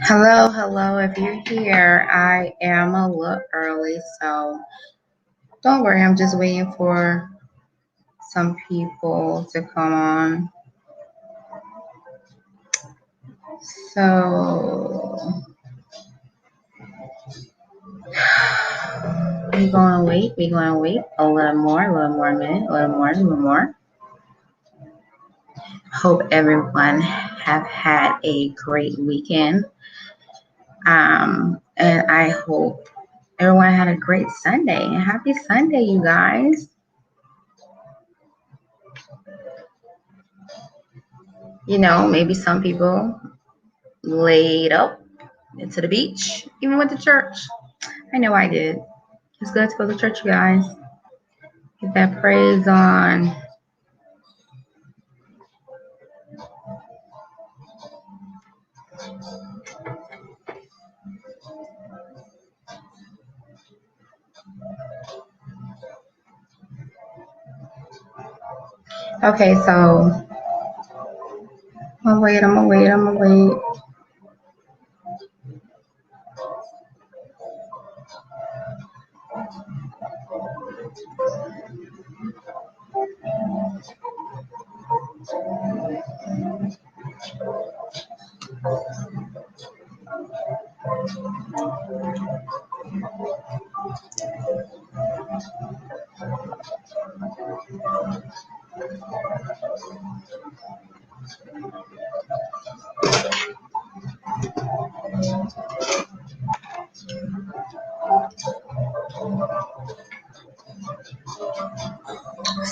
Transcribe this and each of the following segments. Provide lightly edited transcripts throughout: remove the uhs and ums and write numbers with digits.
Hello, hello. If you're here, I am a little early, so don't worry. I'm just waiting for some people to come on. So we're going to wait. We're going to wait a little more minute, a little more. Hope everyone have had a great weekend. And I hope everyone had a great Sunday. And happy Sunday, you guys. You know, maybe some people laid up into the beach, even went to church. I know I did. It's good to go to church, you guys. Get that praise on. Okay, so I'm gonna wait.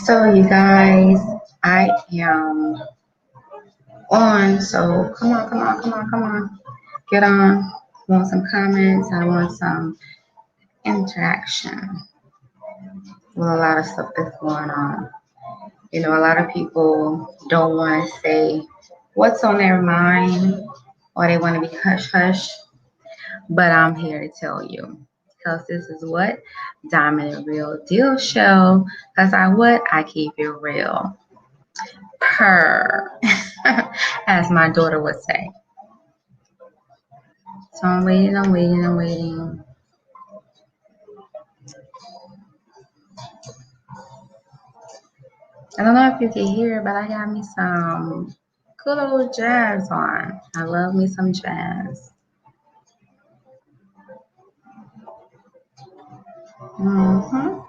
So you guys, I am on. So come on. Get on. I want some comments. I want some interaction with a lot of stuff that's going on. You know, a lot of people don't want to say what's on their mind or they want to be hush hush, but I'm here to tell you because this is what Diamond Real Deal Show. Because I keep it real. Per, as my daughter would say. So I'm waiting. I don't know if you can hear, but I got me some good old jazz on. I love me some jazz. Mm-hmm.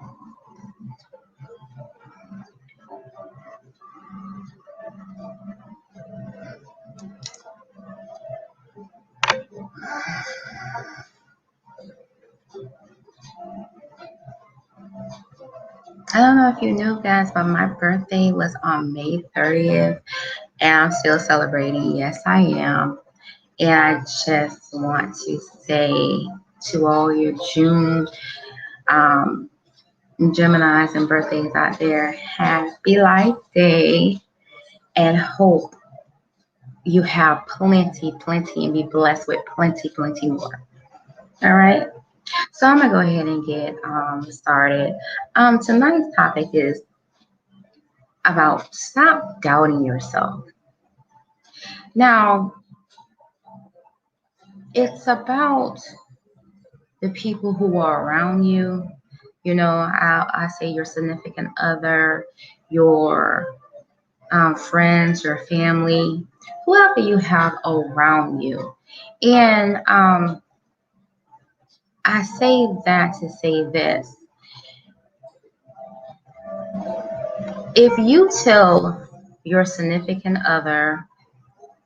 I don't know if you knew, guys, but my birthday was on May 30th, and I'm still celebrating. Yes, I am. And I just want to say to all your June Geminis and birthdays out there, happy life day, and hope you have plenty, and be blessed with plenty more. All right. So I'm gonna go ahead and get started. Tonight's topic is about stop doubting yourself. Now, it's about the people who are around you. You know, I say your significant other, your friends, your family, whoever you have around you. And I say that to say this. If you tell your significant other,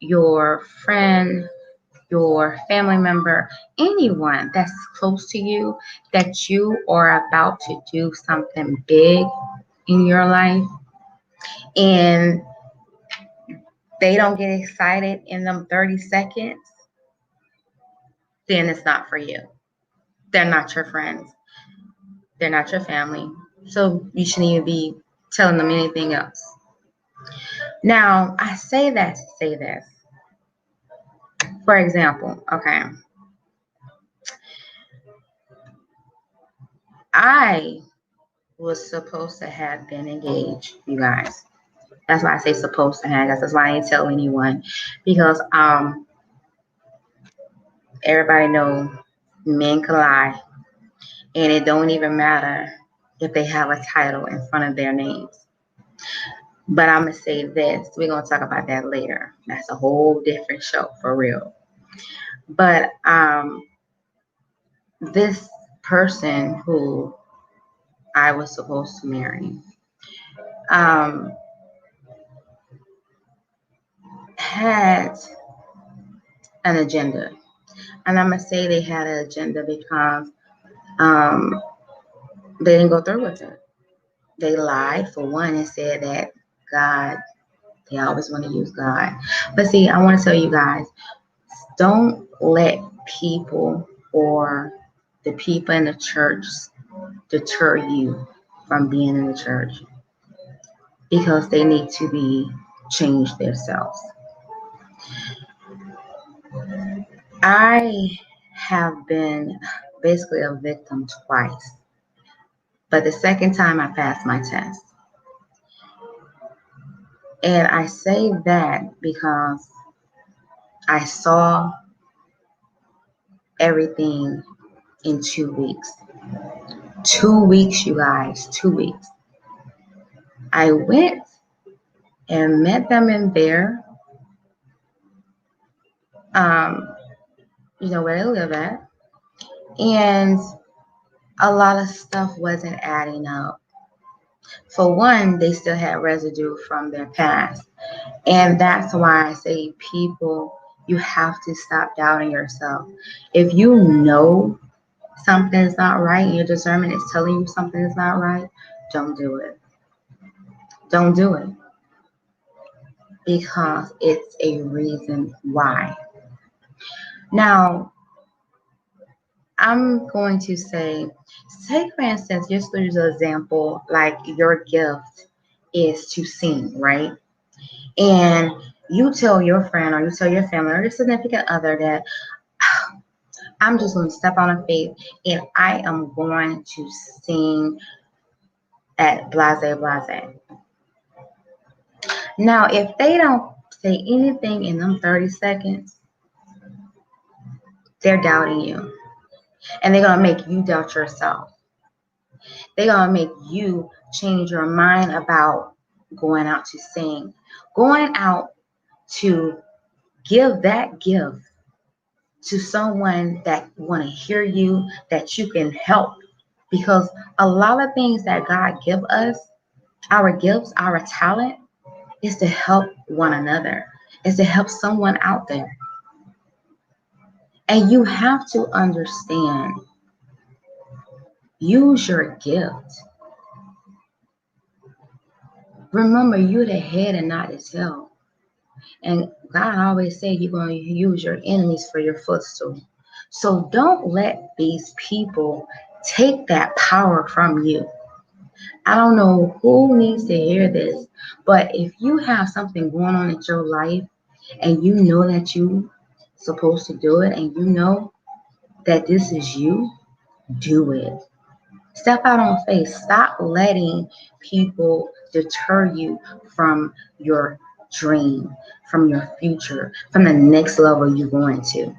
your friend, your family member, anyone that's close to you, that you are about to do something big in your life, and they don't get excited in them 30 seconds, then it's not for you. They're not your friends. They're not your family. So you shouldn't even be telling them anything else. Now, I say that to say this. For example, okay, I was supposed to have been engaged, you guys. That's why I say supposed to have. That's why I didn't tell anyone, because everybody know men can lie, and it don't even matter if they have a title in front of their names. But I'm gonna say this. We're gonna talk about that later. That's a whole different show for real. But this person who I was supposed to marry had an agenda. And I'm gonna say they had an agenda because they didn't go through with it. They lied for one and said that God, they always want to use God. But see, I want to tell you guys, don't let people or the people in the church deter you from being in the church, because they need to be changed themselves. I have been basically a victim twice, but the second time I passed my test. And I say that because I saw everything in 2 weeks. 2 weeks, you guys, 2 weeks. I went and met them in there, where they live at. And a lot of stuff wasn't adding up. For one, they still had residue from their past. And that's why I say, people, you have to stop doubting yourself. If you know something is not right and your discernment is telling you something is not right, don't do it. Don't do it. Because it's a reason why. Now, I'm going to say, take for instance, just use an example, like your gift is to sing, right? And you tell your friend or you tell your family or your significant other that I'm just going to step on a faith and I am going to sing at blase blase. Now, if they don't say anything in them 30 seconds, they're doubting you. And they're going to make you doubt yourself. They're going to make you change your mind about going out to sing, going out to give that gift to someone that want to hear you, that you can help. Because a lot of things that God give us, our gifts, our talent, is to help one another, is to help someone out there. And you have to understand, use your gift. Remember, you're the head and not the tail. And God always said you're going to use your enemies for your footstool. So don't let these people take that power from you. I don't know who needs to hear this, but if you have something going on in your life and you know that you're supposed to do it and you know that this is you, do it. Step out on faith. Stop letting people deter you from your dream, from your future, from the next level you're going to.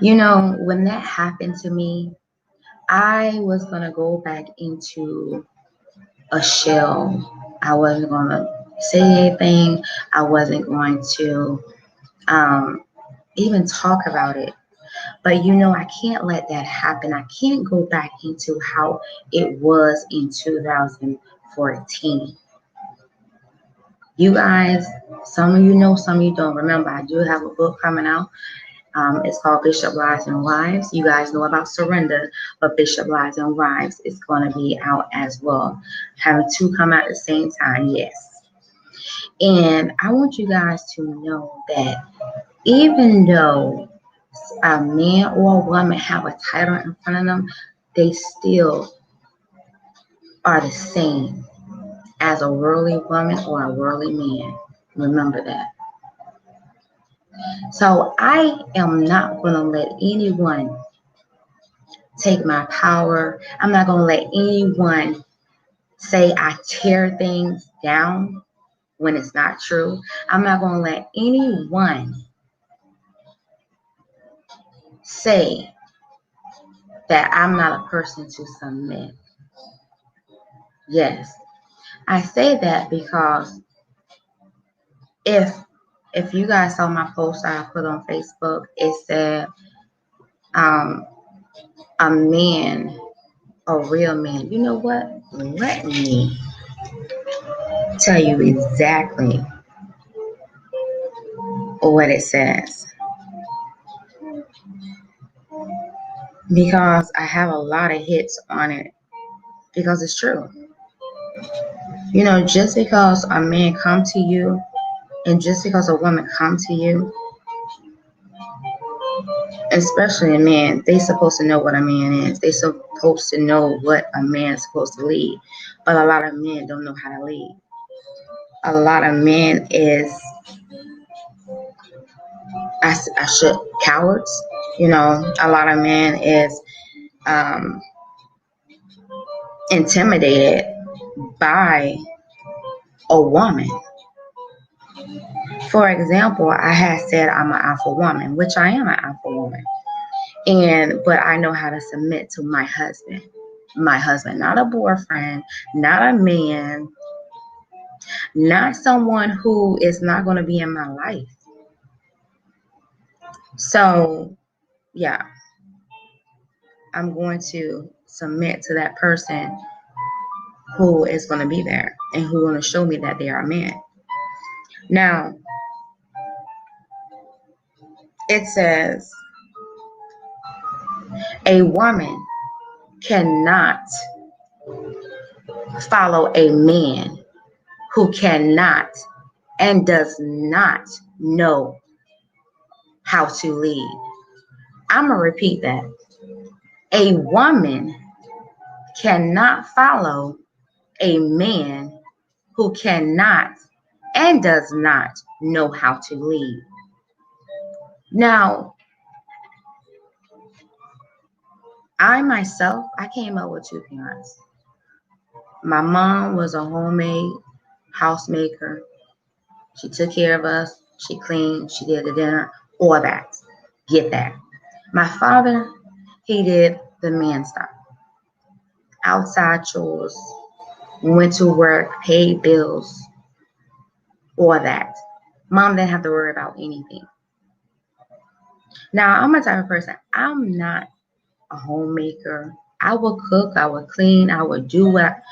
When that happened to me, I was going to go back into a shell. I wasn't going to say anything. I wasn't going to even talk about it. But I can't let that happen. I can't go back into how it was in 2014. You guys, some of you know, some of you don't. Remember, I do have a book coming out. It's called Bishop Lives and Wives. You guys know about Surrender, but Bishop Lives and Wives is going to be out as well. Having two come out at the same time, yes. And I want you guys to know that even though a man or a woman have a title in front of them, they still are the same as a worldly woman or a worldly man. Remember that. So I am not going to let anyone take my power. I'm not going to let anyone say I tear things down when it's not true. I'm not going to let anyone say that I'm not a person to submit. Yes, I say that because if you guys saw my post I put on Facebook, it said a man, a real man. You know what? Let me tell you exactly what it says, because I have a lot of hits on it, because it's true. You know, just because a man come to you, and just because a woman come to you, especially a man, they supposed to know what a man is. They supposed to know what a man is supposed to lead. But a lot of men don't know how to lead. A lot of men is, I should, cowards. You know, a lot of men is intimidated by a woman. For example, I had said I'm an alpha woman, which I am an alpha woman. But I know how to submit to my husband. My husband, not a boyfriend, not a man, not someone who is not going to be in my life. So, yeah, I'm going to submit to that person who is going to be there and who going to show me that they are a man. Now, it says a woman cannot follow a man who cannot and does not know how to lead. I'm going to repeat that. A woman cannot follow a man who cannot and does not know how to lead. Now, I myself, I came up with two parents. My mom was a homemade housemaker. She took care of us. She cleaned. She did the dinner. All that. Get that. My father, he did the man stuff. Outside chores. Went to work. Paid bills. All that. Mom didn't have to worry about anything. Now, I'm a type of person. I'm not a homemaker. I will cook. I will clean. I will do what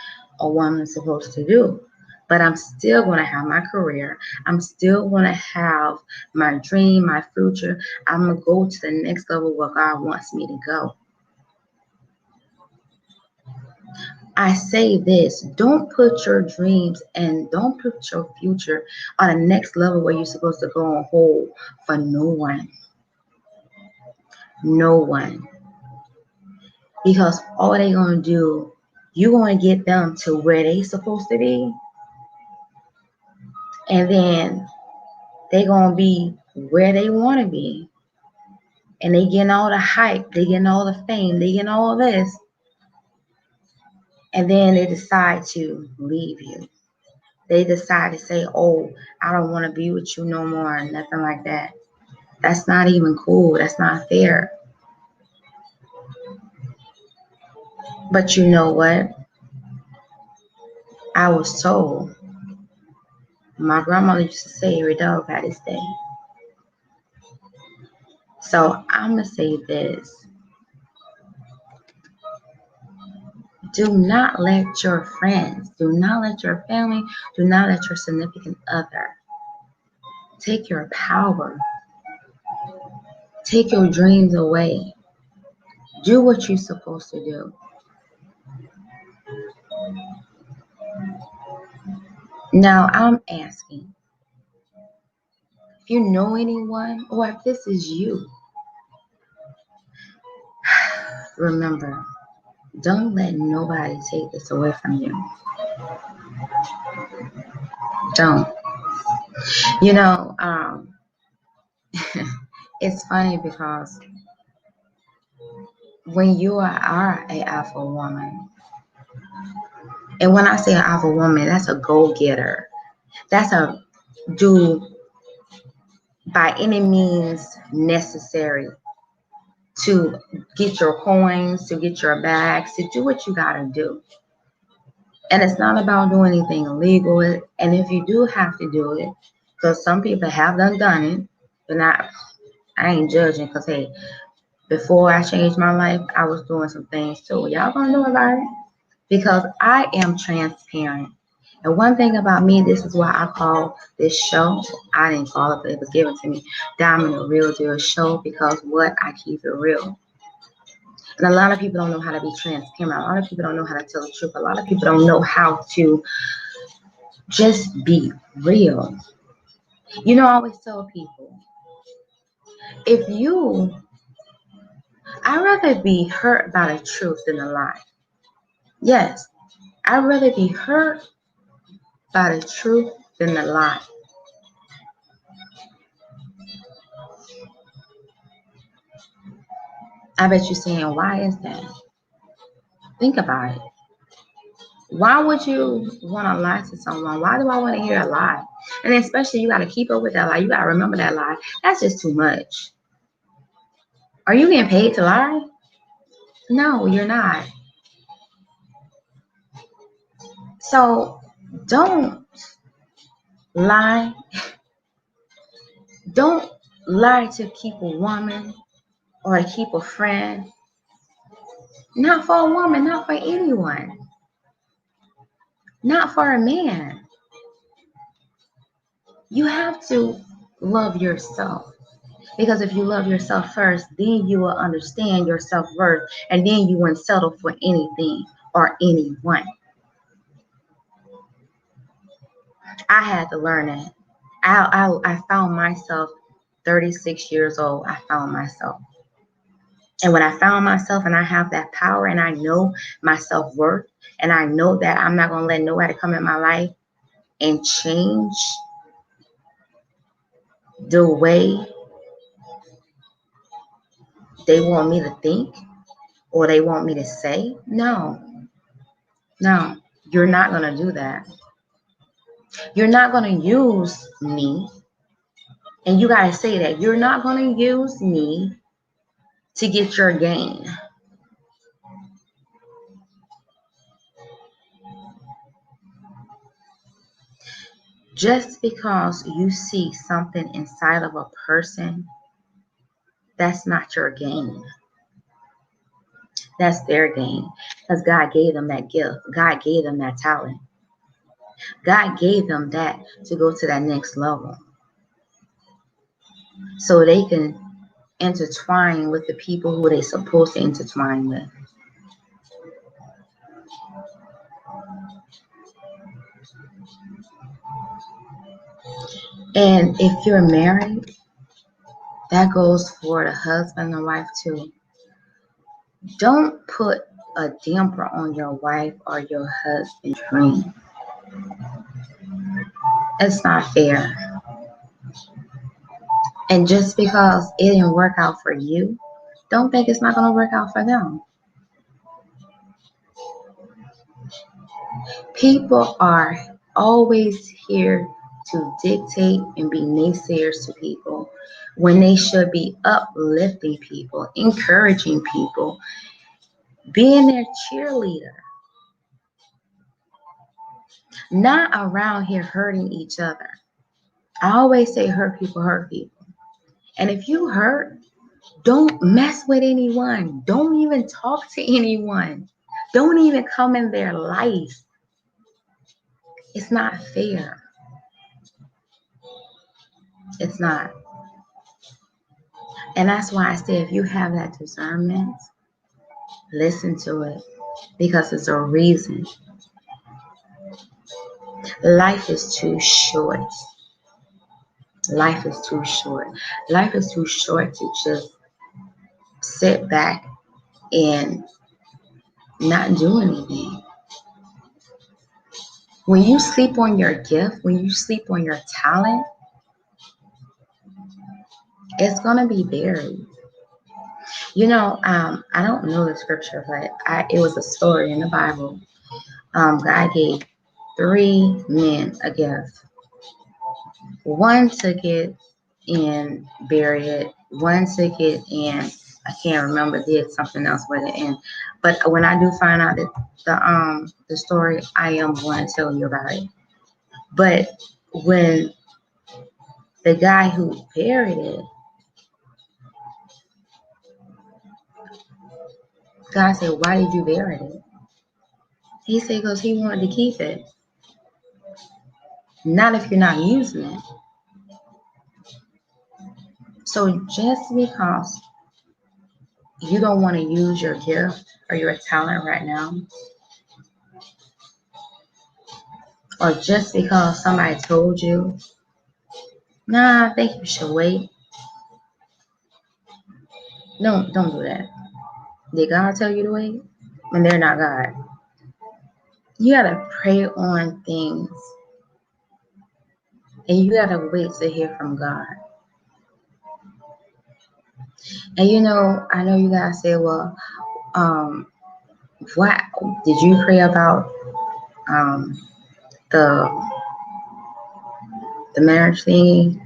a woman's supposed to do. But I'm still going to have my career. I'm still going to have my dream, my future. I'm going to go to the next level where God wants me to go. I say this, don't put your dreams and don't put your future on the next level where you're supposed to go on hold for no one. No one. Because all they're going to do, you're going to get them to where they're supposed to be. And then they're going to be where they want to be. And they getting all the hype, they getting all the fame, they getting all this. And then they decide to leave you. They decide to say, oh, I don't want to be with you no more, nothing like that. That's not even cool. That's not fair. But you know what? I was told, my grandmother used to say every dog had his day. So I'm going to say this. Do not let your friends, do not let your family, do not let your significant other take your power. Take your dreams away. Do what you're supposed to do. Now I'm asking, if you know anyone, or if this is you, remember, don't let nobody take this away from you. Don't. You know, it's funny because when you are an alpha woman, and when I say an alpha woman, that's a go-getter. That's a do by any means necessary to get your coins, to get your bags, to do what you gotta do. And it's not about doing anything illegal. And if you do have to do it, because some people have done it, but I ain't judging, because hey, before I changed my life, I was doing some things too. Y'all gonna know about it because I am transparent. And one thing about me, this is why I call this show, I didn't call it, but it was given to me, Diamond the Real Deal Show, because what? I keep it real. And a lot of people don't know how to be transparent. A lot of people don't know how to tell the truth. A lot of people don't know how to just be real. You know, I always tell people, if you, I'd rather be hurt by the truth than a lie. Yes, I'd rather be hurt by the truth than the lie. I bet you're saying, why is that? Think about it. Why would you want to lie to someone? Why do I want to hear a lie? And especially you got to keep up with that lie. You got to remember that lie. That's just too much. Are you getting paid to lie? No, you're not. So don't lie. Don't lie to keep a woman or to keep a friend. Not for a woman, not for anyone. Not for a man. You have to love yourself. Because if you love yourself first, then you will understand your self-worth, and then you won't settle for anything or anyone. I had to learn it. I found myself 36 years old. I found myself. And when I found myself and I have that power and I know my self-worth and I know that I'm not going to let nobody come in my life and change the way they want me to think or they want me to say, no, you're not going to do that. You're not going to use me. And you got to say that you're not going to use me to get your gain. Just because you see something inside of a person, that's not your gain. That's their gain. Because God gave them that gift. God gave them that talent. God gave them that to go to that next level. So they can intertwine with the people who they're supposed to intertwine with. And if you're married, that goes for the husband and wife too. Don't put a damper on your wife or your husband's dream. It's not fair. And just because it didn't work out for you, don't think it's not going to work out for them. People are always here to dictate and be naysayers to people when they should be uplifting people, encouraging people, being their cheerleader. Not around here hurting each other. I always say hurt people hurt people. And if you hurt, don't mess with anyone. Don't even talk to anyone. Don't even come in their life. It's not fair. It's not. And that's why I say if you have that discernment, listen to it because it's a reason. Life is too short. Life is too short. Life is too short to just sit back and not do anything. When you sleep on your gift, when you sleep on your talent, it's going to be buried. I don't know the scripture, but it was a story in the Bible. God gave 3 men a gift. One took it and buried it. One took it and I can't remember, did something else with it. And but when I do find out that the story, I am going to tell you about it. But when the guy who buried it, God said, "Why did you bury it?" He said, "Because he wanted to keep it. Not if you're not using it." So just because you don't want to use your gift or your talent right now, or just because somebody told you, nah, I think you should wait. Don't do that. Did God tell you to wait? And they're not God. You gotta pray on things, and you gotta wait to hear from God. And I know you guys say, well, what did you pray about the marriage thing?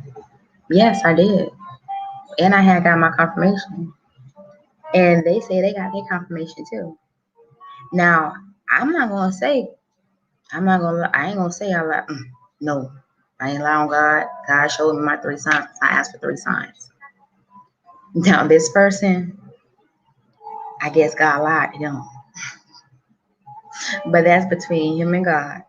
Yes, I did, and I had got my confirmation, and they say they got their confirmation too. Now, I'm not gonna say, I ain't gonna say I like, no, I ain't lying on God. God showed me my 3 signs. I asked for 3 signs. Now, this person, I guess God lied to them. But that's between him and God.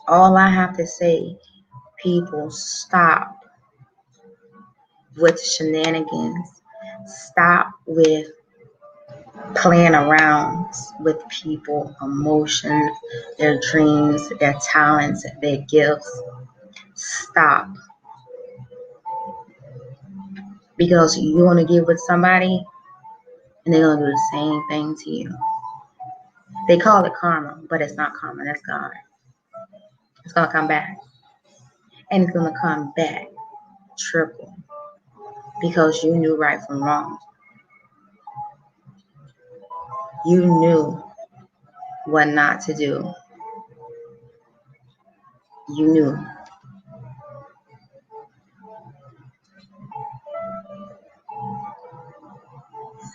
All I have to say, people, stop with shenanigans. Stop with playing around with people, emotions, their dreams, their talents, their gifts. Stop. Because you want to get with somebody and they're going to do the same thing to you. They call it karma, but it's not karma. That's God. It's going to come back. And it's going to come back triple because you knew right from wrong. You knew what not to do. You knew.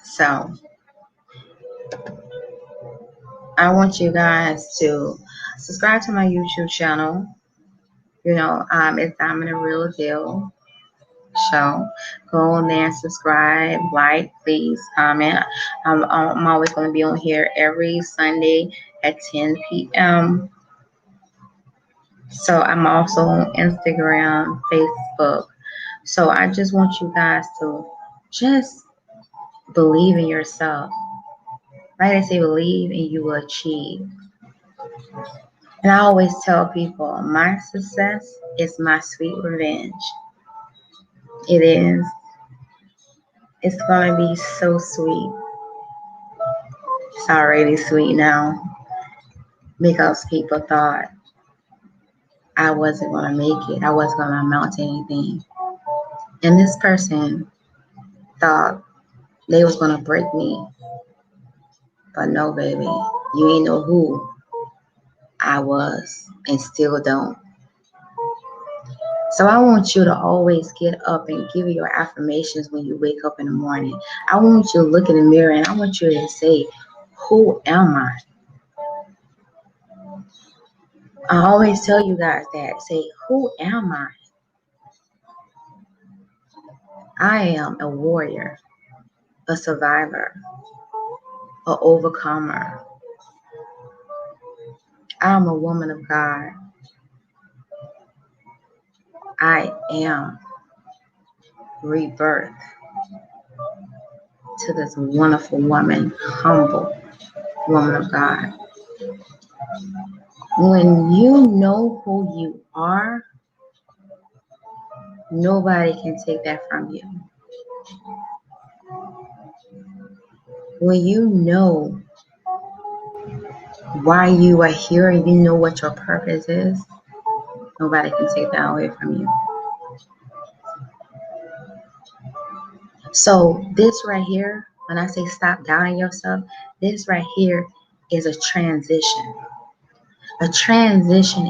So I want you guys to subscribe to my YouTube channel. It's Diamond and Real Deal Show. Go on there and subscribe, like, please comment. I'm always going to be on here every Sunday at 10 p.m. So I'm also on Instagram, Facebook. So I just want you guys to just believe in yourself. Like I say, believe and you will achieve. And I always tell people, my success is my sweet revenge. It is. It's going to be so sweet. It's already sweet now because people thought I wasn't going to make it. I wasn't going to amount to anything. And this person thought they was going to break me. But no, baby, you ain't know who I was and still don't. So I want you to always get up and give your affirmations when you wake up in the morning. I want you to look in the mirror and I want you to say, who am I? I always tell you guys that. Say, who am I? I am a warrior, a survivor, an overcomer. I'm a woman of God. I am rebirth to this wonderful woman, humble woman of God. When you know who you are, nobody can take that from you. When you know why you are here and you know what your purpose is, nobody can take that away from you. So this right here, when I say stop doubting yourself, this right here is a transition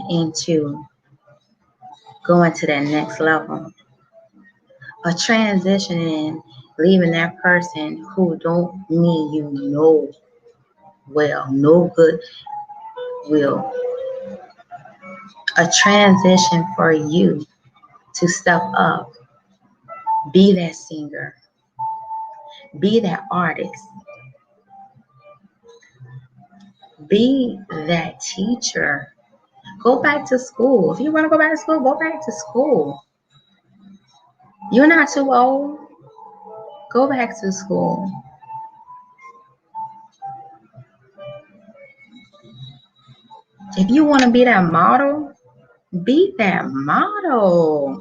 into going to that next level, a transition in leaving that person who don't mean you no good will, a transition for you to step up, be that singer, be that artist, be that teacher. Go back to school. If you want to go back to school, go back to school. You're not too old. Go back to school. If you want to be that model, be that model.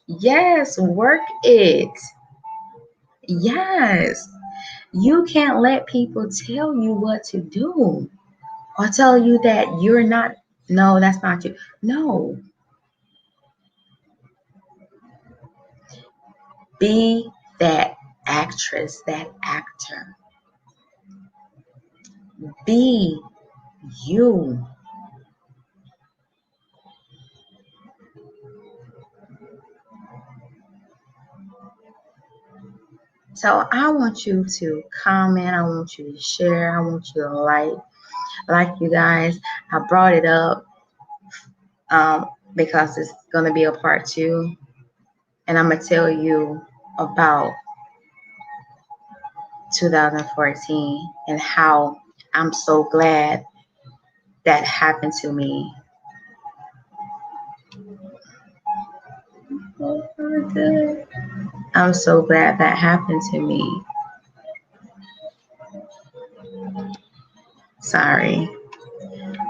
Yes, work it. Yes. You can't let people tell you what to do or tell you that you're not, no, that's not you. No. Be that actress, that actor. Be you. So I want you to comment. I want you to share. I want you to like you guys. I brought it up because it's going to be a part 2. And I'm going to tell you about 2014 and how I'm so glad that happened to me. I'm so glad that happened to me. Sorry.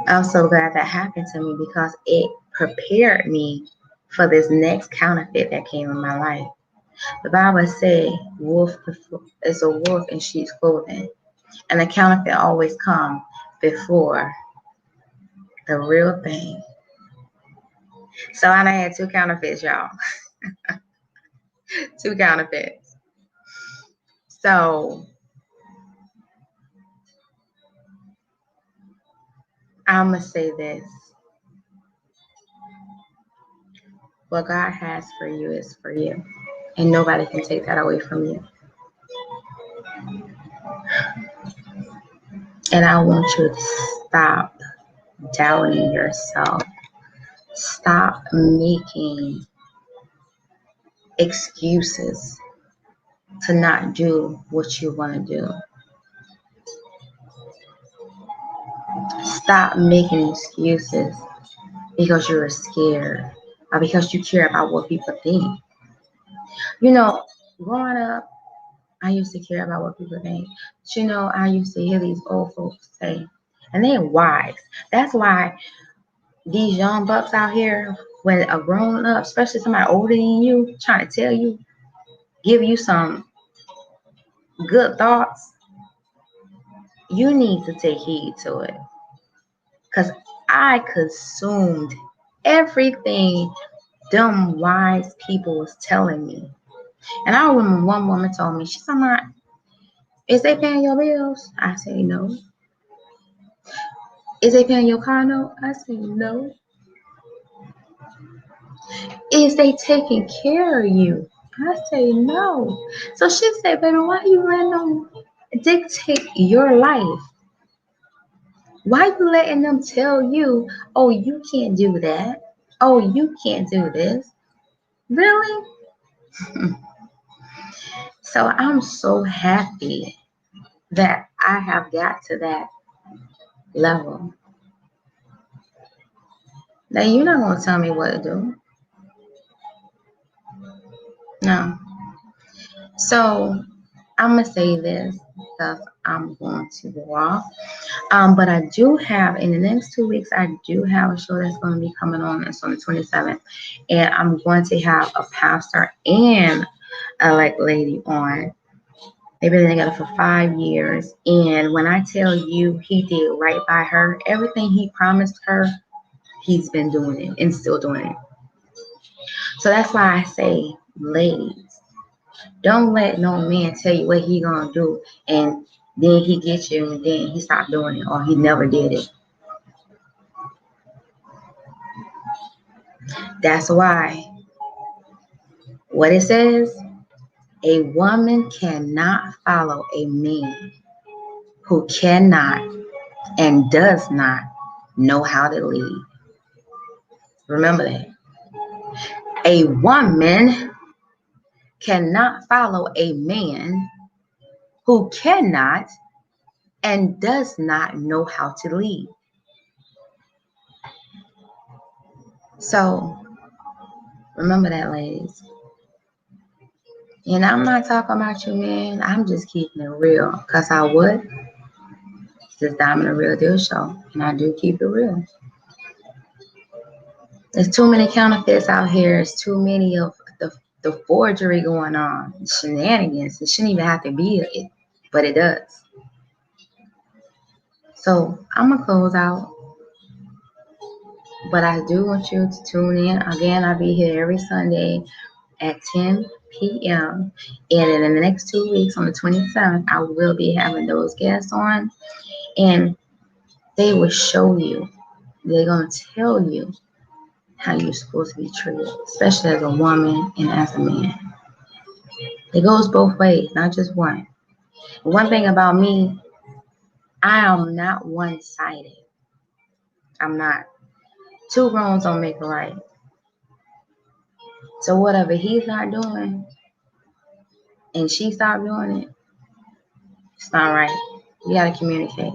I'm so glad that happened to me because it prepared me for this next counterfeit that came in my life. The Bible said, "Wolf is a wolf in sheep's clothing," and the counterfeit always comes before the real thing. So I had 2 counterfeits, y'all. 2 counterfeits. So I'm going to say this. What God has for you is for you. And nobody can take that away from you. And I want you to stop doubting yourself. Stop making excuses to not do what you want to do. Stop making excuses because you're scared or because you care about what people think. You know, growing up, I used to care about what people think. But you know, I used to hear these old folks say, and they're wise. That's why these young bucks out here, when a grown up, especially somebody older than you, trying to tell you, give you some good thoughts, you need to take heed to it. Because I consumed everything them wise people was telling me. And I remember one woman told me, she said, "Is they paying your bills?" I say, "No." "Is they paying your car note?" I say, "No." "Is they taking care of you?" I say, "No." So she said, "Baby, why you letting them dictate your life? Why you letting them tell you, oh, you can't do that? Oh, you can't do this?" Really? So I'm so happy that I have got to that level. Now, you're not going to tell me what to do. No. So I'm going to say this because I'm going to go off. But I do have, in the next 2 weeks, I do have a show that's going to be coming on. It's on the 27th. And I'm going to have a pastor and a lady on. They've been together for 5 years. And when I tell you he did right by her, everything he promised her, he's been doing it and still doing it. So that's why I say, ladies, Don't let no man tell you what he gonna do, and then he gets you, and then he stopped doing it, or he never did it. That's why what it says, a woman cannot follow a man who cannot and does not know how to lead. Remember that. A woman cannot follow a man who cannot and does not know how to lead. So remember that, ladies. And I'm not talking about you, man. I'm just keeping it real. Because I would. It's this Diamond Real Deal show. And I do keep it real. There's too many counterfeits out here. There's too many of the forgery going on. Shenanigans. It shouldn't even have to be it. But it does. So I'm going to close out. But I do want you to tune in. Again, I'll be here every Sunday at 10 p.m. And in the next 2 weeks, on the 27th, I will be having those guests on. And they will show you. They're going to tell you how you're supposed to be treated, especially as a woman and as a man. It goes both ways, not just one. One thing about me, I am not one-sided. I'm not. Two wrongs don't make a right. So whatever he's not doing and she stopped doing it, it's not right. You got to communicate.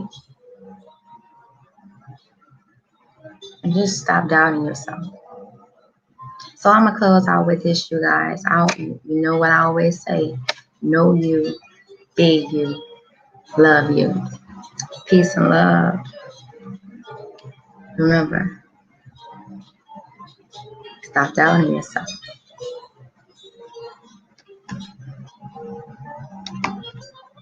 And just stop doubting yourself. So I'm going to close out with this, you guys. You know what I always say. Know you, be you, love you. Peace and love. Remember, stop doubting yourself.